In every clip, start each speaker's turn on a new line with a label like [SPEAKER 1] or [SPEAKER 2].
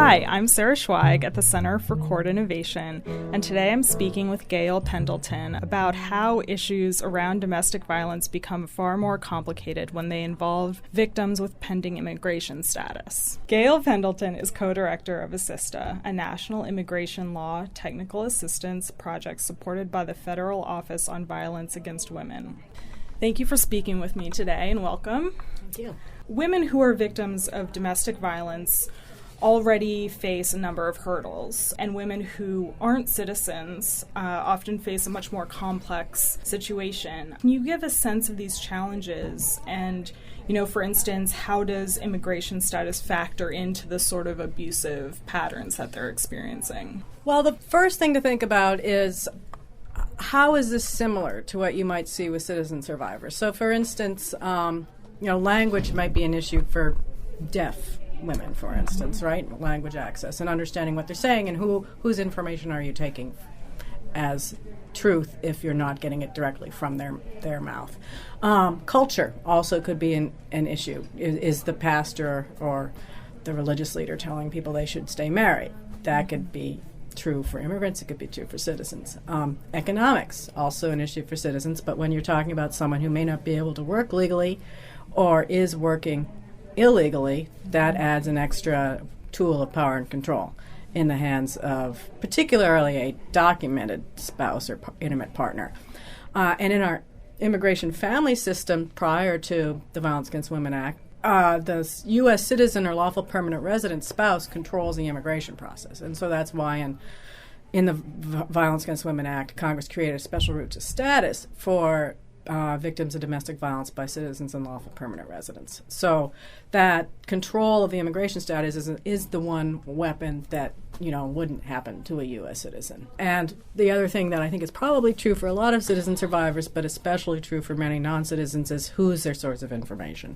[SPEAKER 1] Hi, I'm Sarah Schweig at the Center for Court Innovation, and today I'm speaking with Gail Pendleton about how issues around domestic violence become far more complicated when they involve victims with pending immigration status. Gail Pendleton is co-director of ASISTA, a national immigration law technical assistance project supported by the Federal Office on Violence Against Women. Thank you for speaking with me today, and welcome.
[SPEAKER 2] Thank you.
[SPEAKER 1] Women who are victims of domestic violence already face a number of hurdles, and women who aren't citizens often face a much more complex situation. Can you give a sense of these challenges and, for instance, how does immigration status factor into the sort of abusive patterns that they're experiencing?
[SPEAKER 2] Well, the first thing to think about is how is this similar to what you might see with citizen survivors? So, for instance, language might be an issue for deaf women, for instance, right? Language access and understanding what they're saying and whose information are you taking as truth if you're not getting it directly from their mouth. Culture also could be an issue. Is the pastor or the religious leader telling people they should stay married? That could be true for immigrants. It could be true for citizens. Economics, also an issue for citizens, but when you're talking about someone who may not be able to work legally or is working illegally, that adds an extra tool of power and control in the hands of particularly a documented spouse or intimate partner. And in our immigration family system prior to the Violence Against Women Act, the U.S. citizen or lawful permanent resident spouse controls the immigration process. And so that's why in the Violence Against Women Act, Congress created a special route to status for victims of domestic violence by citizens and lawful permanent residents. So that control of the immigration status is the one weapon that, wouldn't happen to a U.S. citizen. And the other thing that I think is probably true for a lot of citizen survivors, but especially true for many non-citizens, is who's their source of information.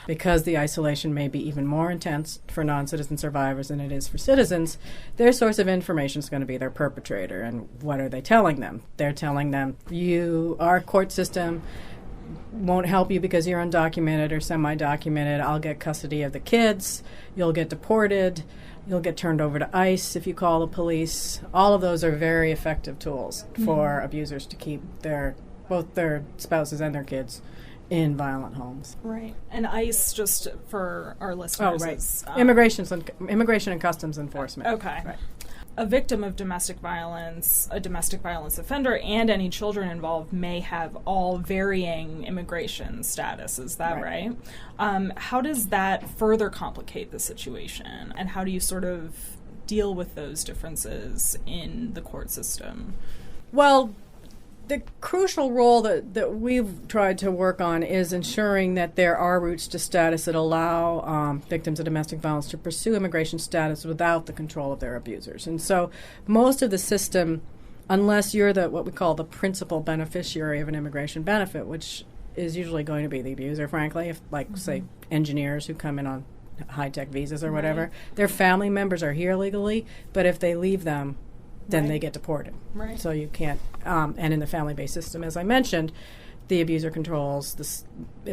[SPEAKER 2] Because the isolation may be even more intense for non-citizen survivors than it is for citizens, their source of information is going to be their perpetrator. And what are they telling them? They're telling them, our court system won't help you because you're undocumented or semi-documented. I'll get custody of the kids. You'll get deported. You'll get turned over to ICE if you call the police. All of those are very effective tools for abusers to keep both their spouses and their kids in violent homes.
[SPEAKER 1] Right. And ICE, just for our listeners, is
[SPEAKER 2] Immigration and Customs Enforcement.
[SPEAKER 1] Okay.
[SPEAKER 2] Right.
[SPEAKER 1] A victim of domestic violence, a domestic violence offender, and any children involved may have all varying immigration status. Is that right? How does that further complicate the situation? And how do you sort of deal with those differences in the court system?
[SPEAKER 2] Well, the crucial role that we've tried to work on is ensuring that there are routes to status that allow victims of domestic violence to pursue immigration status without the control of their abusers. And so most of the system, unless you're what we call the principal beneficiary of an immigration benefit, which is usually going to be the abuser, frankly, if say, engineers who come in on high-tech visas or whatever, their family members are here legally, but if they leave them, then they get deported. Right. So you can't, and in the family-based system, as I mentioned, the abuser controls,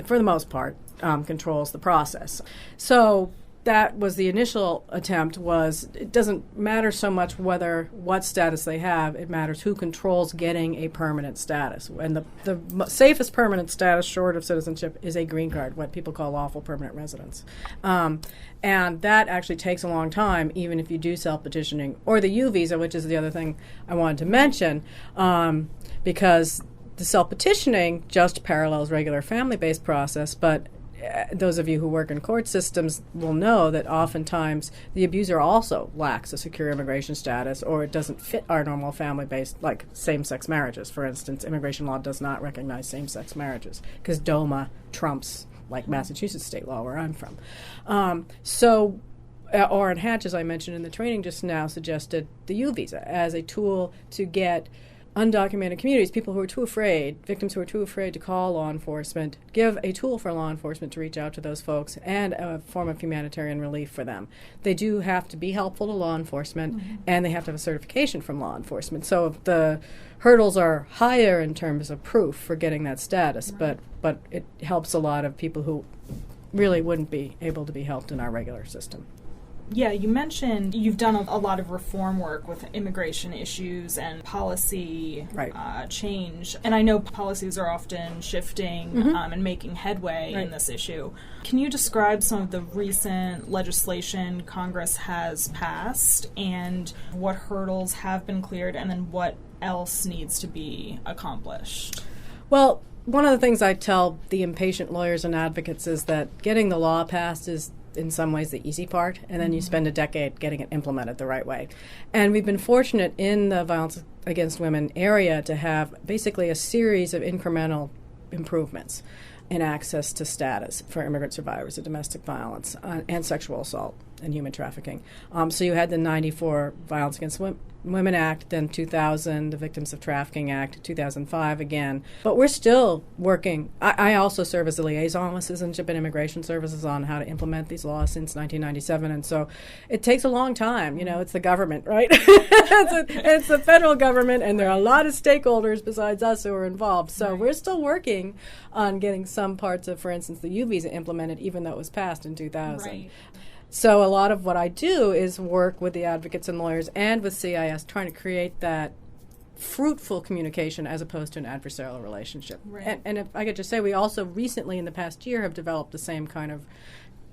[SPEAKER 2] for the most part, controls the process. So that was the initial attempt it doesn't matter so much what status they have, it matters who controls getting a permanent status. And the safest permanent status short of citizenship is a green card, what people call lawful permanent residence. And that actually takes a long time, even if you do self-petitioning, or the U visa, which is the other thing I wanted to mention, because the self-petitioning just parallels regular family-based process, but those of you who work in court systems will know that oftentimes the abuser also lacks a secure immigration status, or it doesn't fit our normal family-based, like same-sex marriages. For instance, immigration law does not recognize same-sex marriages because DOMA trumps, like Massachusetts state law where I'm from. Orrin Hatch, as I mentioned in the training just now, suggested the U visa as a tool to get undocumented communities, people who are too afraid, victims who are too afraid to call law enforcement, give a tool for law enforcement to reach out to those folks and a form of humanitarian relief for them. They do have to be helpful to law enforcement, and they have to have a certification from law enforcement. So the hurdles are higher in terms of proof for getting that status, but it helps a lot of people who really wouldn't be able to be helped in our regular system.
[SPEAKER 1] Yeah, you mentioned you've done a lot of reform work with immigration issues and policy change. And I know policies are often shifting and making headway in this issue. Can you describe some of the recent legislation Congress has passed and what hurdles have been cleared and then what else needs to be accomplished?
[SPEAKER 2] Well, one of the things I tell the impatient lawyers and advocates is that getting the law passed is in some ways the easy part, and then you spend a decade getting it implemented the right way. And we've been fortunate in the violence against women area to have basically a series of incremental improvements in access to status for immigrant survivors of domestic violence and sexual assault and human trafficking. So you had the 94 Violence Against Women Act, then 2000, the Victims of Trafficking Act, 2005 again. But we're still working. I also serve as a liaison with Citizenship and Immigration Services on how to implement these laws since 1997. And so it takes a long time. You know, it's the government, right? it's the federal government, and there are a lot of stakeholders besides us who are involved. So we're still working on getting some parts of, for instance, the U visa implemented, even though it was passed in 2000. Right. So a lot of what I do is work with the advocates and lawyers and with CIS trying to create that fruitful communication as opposed to an adversarial relationship. Right. And if I could just say, we also recently in the past year have developed the same kind of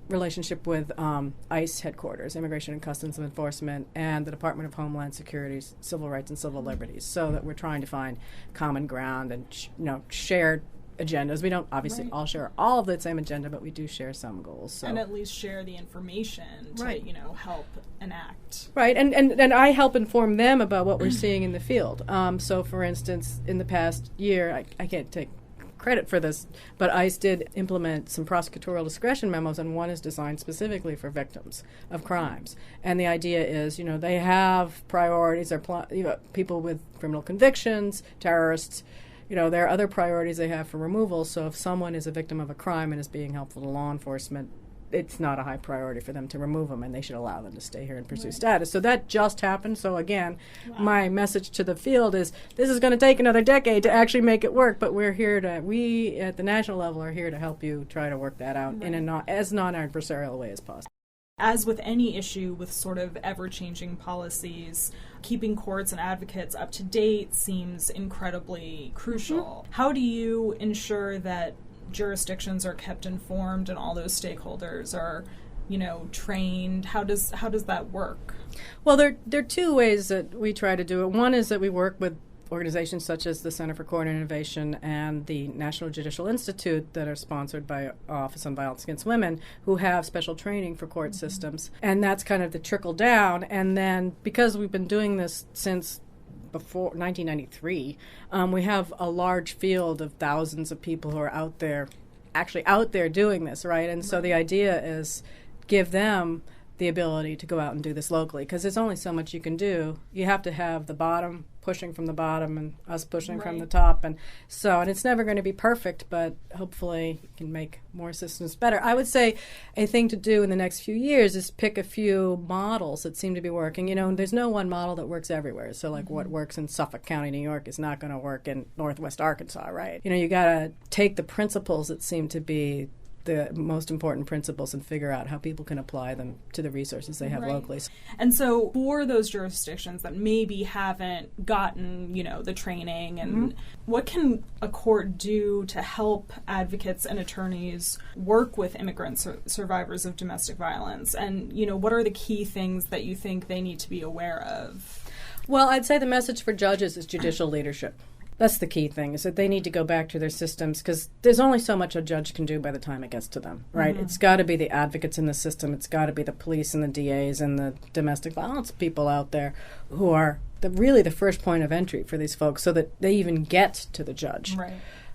[SPEAKER 2] relationship with ICE headquarters, Immigration and Customs Enforcement, and the Department of Homeland Security's Civil Rights and Civil Liberties, so that we're trying to find common ground and shared agendas. We don't obviously all share all of the same agenda, but we do share some goals. So.
[SPEAKER 1] And at least share the information to, help enact.
[SPEAKER 2] Right, and I help inform them about what we're seeing in the field. So, for instance, in the past year, I can't take credit for this, but ICE did implement some prosecutorial discretion memos, and one is designed specifically for victims of crimes. And the idea is, they have priorities, people with criminal convictions, terrorists. There are other priorities they have for removal, so if someone is a victim of a crime and is being helpful to law enforcement, it's not a high priority for them to remove them, and they should allow them to stay here and pursue status. So that just happened. So again, my message to the field is this is going to take another decade to actually make it work, but we at the national level are here to help you try to work that out in as non-adversarial way as possible.
[SPEAKER 1] As with any issue with sort of ever-changing policies, keeping courts and advocates up to date seems incredibly crucial. How do you ensure that jurisdictions are kept informed and all those stakeholders are, trained? How does that work?
[SPEAKER 2] Well, there are two ways that we try to do it. One is that we work with organizations such as the Center for Court Innovation and the National Judicial Institute that are sponsored by Office on Violence Against Women, who have special training for court systems. And that's kind of the trickle down. And then because we've been doing this since before 1993, we have a large field of thousands of people who are out there doing this, right? And so the idea is give them the ability to go out and do this locally, because there's only so much you can do. You have to have the bottom pushing from the bottom and us pushing from the top, and it's never going to be perfect, but hopefully you can make more systems better. I would say a thing to do in the next few years is pick a few models that seem to be working. There's no one model that works everywhere. So like what works in Suffolk County, New York is not going to work in Northwest Arkansas, right? You got to take the principles that seem to be the most important principles and figure out how people can apply them to the resources they have locally.
[SPEAKER 1] And so for those jurisdictions that maybe haven't gotten, the training, and what can a court do to help advocates and attorneys work with immigrant survivors of domestic violence? And, what are the key things that you think they need to be aware of?
[SPEAKER 2] Well, I'd say the message for judges is judicial leadership. That's the key thing, is that they need to go back to their systems, because there's only so much a judge can do by the time it gets to them, right? It's got to be the advocates in the system. It's got to be the police and the DAs and the domestic violence people out there who are really the first point of entry for these folks, so that they even get to the judge.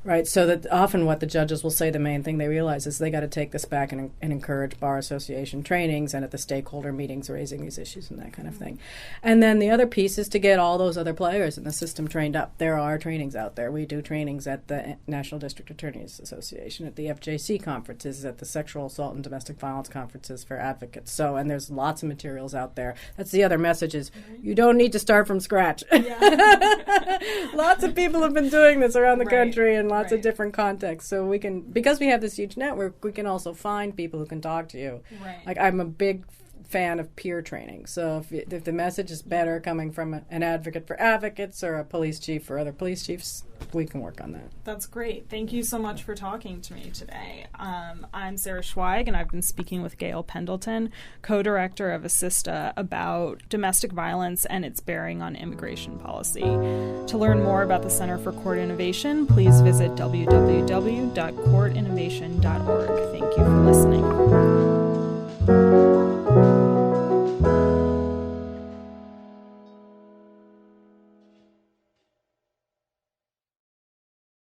[SPEAKER 2] Right, so that often what the judges will say, the main thing they realize is they got to take this back and encourage bar association trainings and at the stakeholder meetings raising these issues and that kind of thing. And then the other piece is to get all those other players in the system trained up. There are trainings out there. We do trainings at the National District Attorneys Association, at the FJC conferences, at the Sexual Assault and Domestic Violence conferences for advocates. And there's lots of materials out there. That's the other message, is you don't need to start from scratch. Lots of people have been doing this around the country and lots of different contexts. So because we have this huge network, we can also find people who can talk to you. Like, I'm a big fan of peer training. So if the message is better coming from an advocate for advocates or a police chief for other police chiefs, we can work on that.
[SPEAKER 1] That's great. Thank you so much for talking to me today. I'm Sarah Schweig, and I've been speaking with Gail Pendleton, co-director of ASISTA, about domestic violence and its bearing on immigration policy. To learn more about the Center for Court Innovation, please visit www.courtinnovation.org. Thank you for listening.